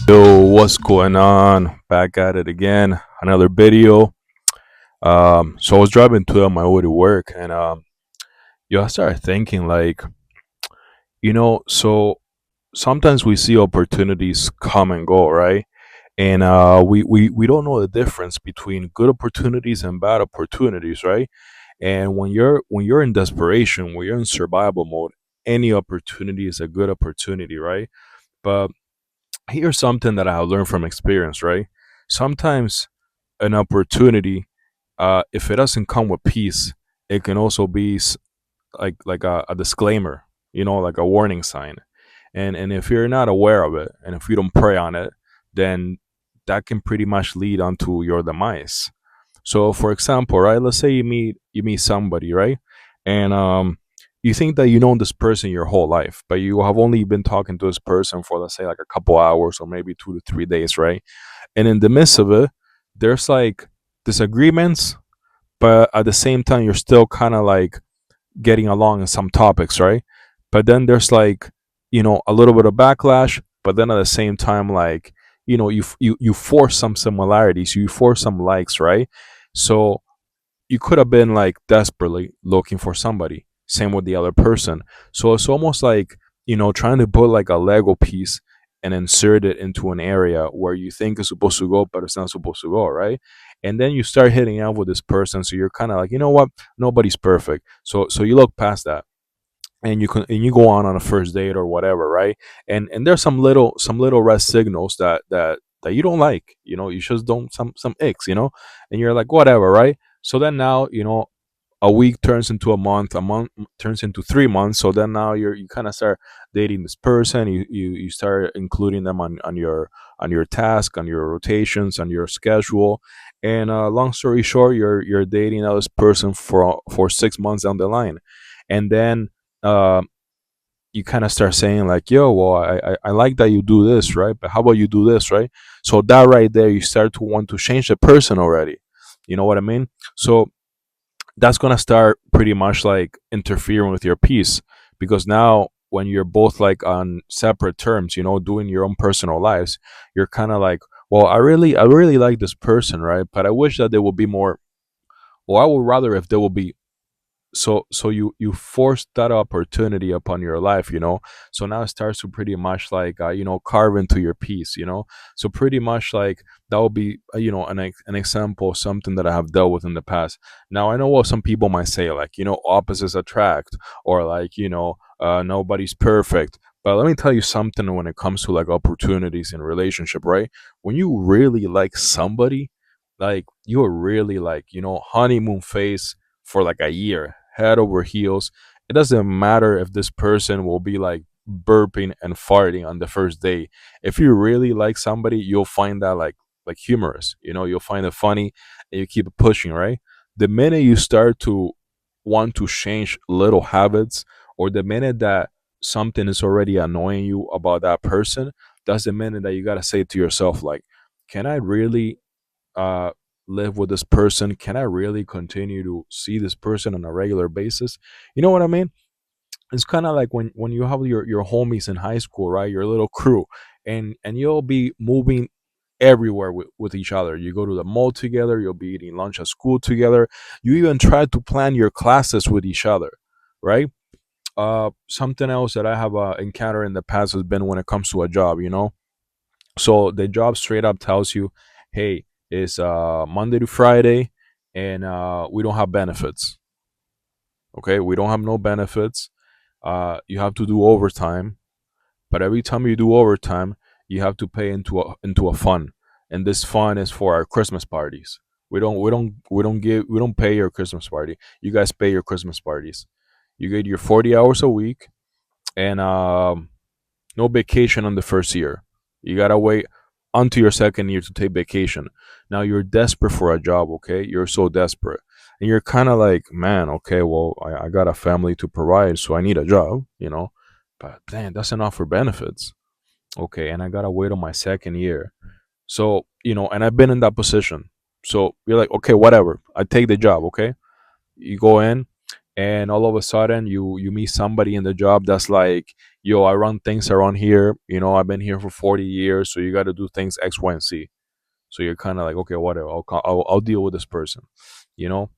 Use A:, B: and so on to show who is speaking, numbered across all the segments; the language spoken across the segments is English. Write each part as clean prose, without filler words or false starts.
A: Yo, what's going on? Back at it again. Another video. So I was driving to on my way to work, and I started thinking like, so sometimes we see opportunities come and go, right? And we don't know the difference between good opportunities and bad opportunities, right? And when you're in desperation, when you're in survival mode, any opportunity is a good opportunity, right? But here's something that I have learned from experience, right? Sometimes an opportunity, if it doesn't come with peace, it can also be like a disclaimer, like a warning sign. And if you're not aware of it, and if you don't pray on it, then that can pretty much lead onto your demise. So, for example, right, let's say you meet somebody, right, and you think that you know this person your whole life, but you have only been talking to this person for, let's say, like a couple hours or maybe 2 to 3 days, right? And in the midst of it, there's like disagreements, but at the same time, you're still kind of like getting along in some topics, right? But then there's like, a little bit of backlash, but then at the same time, like, you force some similarities, you force some likes, right? So you could have been like desperately looking for somebody. Same with the other person. So it's almost like, trying to put like a Lego piece and insert it into an area where you think it's supposed to go, but it's not supposed to go, right? And then you start hitting out with this person. So you're kind of like, you know what? Nobody's perfect. So you look past that, and you go on a first date or whatever, right? And there's some little red signals that you don't like, you just don't, some icks, and you're like, whatever, right? So then now, a week turns into a month turns into 3 months. So then now you kind of start dating this person. You start including them on your task, on your rotations, on your schedule. And long story short, you're dating now this person for 6 months down the line. And then uh, you kind of start saying like, yo, well, I like that you do this, right? But how about you do this, right? So that right there, you start to want to change the person already. You know what I mean? So that's gonna start pretty much like interfering with your peace, because now when you're both like on separate terms, doing your own personal lives, you're kind of like, well, I really like this person, right? But I wish that there would be more, or I would rather if there would be. So you force that opportunity upon your life, so now it starts to pretty much like, carve into your piece, so pretty much like that will be, an example of something that I have dealt with in the past. Now I know what some people might say, like, opposites attract, or like, nobody's perfect. But let me tell you something. When it comes to like opportunities in relationship, right, when you really like somebody, like you are really like, honeymoon phase for like a year, head over heels. It doesn't matter if this person will be like burping and farting on the first day. If you really like somebody, you'll find that like humorous. You'll find it funny, and you keep it pushing, right? The minute you start to want to change little habits, or the minute that something is already annoying you about that person, that's the minute that you gotta say to yourself, like, can I really uh, live with this person? Can I really continue to see this person on a regular basis? You know what I mean? It's kind of like when you have your homies in high school, right? Your little crew, and you'll be moving everywhere with each other. You go to the mall together. You'll be eating lunch at school together. You even try to plan your classes with each other, right? Something else that I have encountered in the past has been when it comes to a job. So the job straight up tells you, hey, it's Monday to Friday, and we don't have benefits. Okay, we don't have no benefits. You have to do overtime, but every time you do overtime, you have to pay into a fund, and this fund is for our Christmas parties. We don't pay your Christmas party. You guys pay your Christmas parties. You get your 40 hours a week, and no vacation on the first year. You gotta wait. onto your second year to take vacation. Now you're desperate for a job, okay? You're so desperate. And you're kind of like, man, okay, well, I got a family to provide, so I need a job, But damn, that's enough for benefits. Okay, and I gotta wait on my second year. So, and I've been in that position. So you're like, okay, whatever. I take the job, okay? You go in and all of a sudden you meet somebody in the job that's like, yo, I run things around here, I've been here for 40 years, so you got to do things X, Y, and Z. So you're kind of like, okay, whatever, I'll deal with this person, you know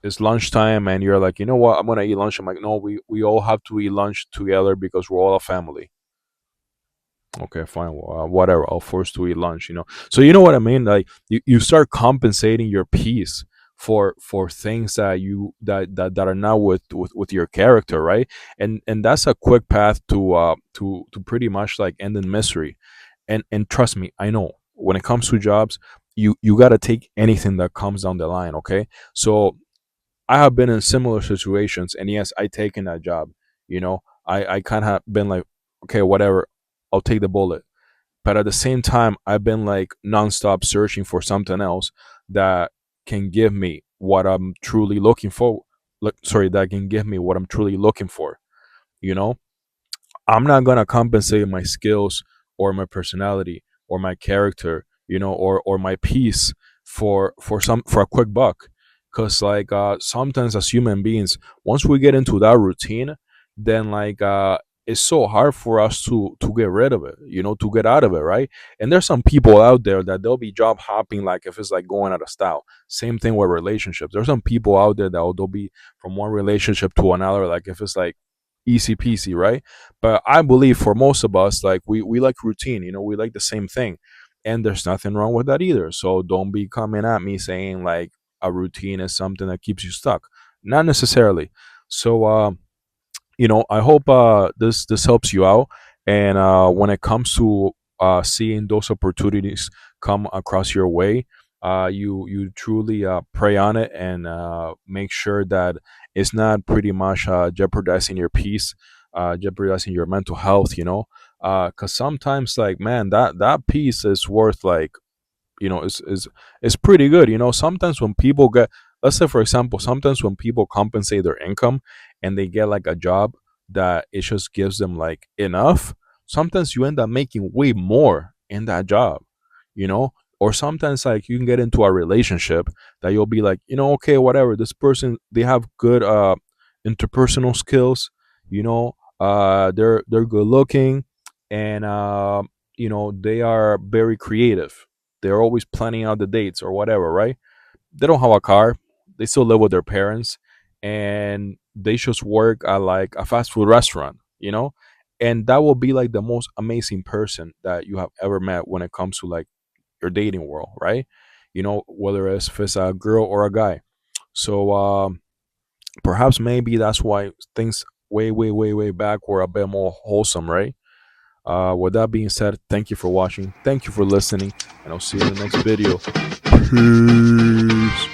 A: it's lunchtime and you're like, you know what, I'm gonna eat lunch. I'm like, no, we all have to eat lunch together because we're all a family. Okay, fine. Well, whatever. I'll force to eat lunch. So you know what I mean? Like you start compensating your peace for things that are not with your character, right? And that's a quick path to pretty much like end in misery. And trust me, I know when it comes to jobs, you gotta take anything that comes down the line. Okay, so I have been in similar situations, and yes, I taken that job. I kind of been like, okay, whatever, I'll take the bullet. But at the same time, I've been like nonstop searching for something else that can give me what I'm truly looking for. Sorry, that can give me what I'm truly looking for. You know, I'm not gonna compensate my skills or my personality or my character, or my peace for a quick buck. Cause like sometimes as human beings, once we get into that routine, then like it's so hard for us to get rid of it, to get out of it, right? And there's some people out there that they'll be job hopping like if it's like going out of style. Same thing with relationships. There's some people out there that they'll be from one relationship to another, like if it's like easy peasy, right? But I believe for most of us, like we like routine, we like the same thing. And there's nothing wrong with that either. So don't be coming at me saying like a routine is something that keeps you stuck. Not necessarily. So I hope this helps you out. And when it comes to seeing those opportunities come across your way, you truly pray on it and make sure that it's not pretty much jeopardizing your peace, jeopardizing your mental health. Because sometimes, like, man, that peace is worth like, is pretty good. Sometimes when people get, let's say for example, sometimes when people compensate their income and they get like a job that it just gives them like enough, sometimes you end up making way more in that job, you know or sometimes like you can get into a relationship that you'll be like, okay, whatever, this person, they have good interpersonal skills, they're good looking, and they are very creative. They're always planning out the dates or whatever, right? They don't have a car. They still live with their parents, and they just work at like a fast food restaurant. And that will be like the most amazing person that you have ever met when it comes to like your dating world, right? Whether it's if it's a girl or a guy. So perhaps maybe that's why things way, way, way, way back were a bit more wholesome, right? With that being said, thank you for watching. Thank you for listening, and I'll see you in the next video. Peace.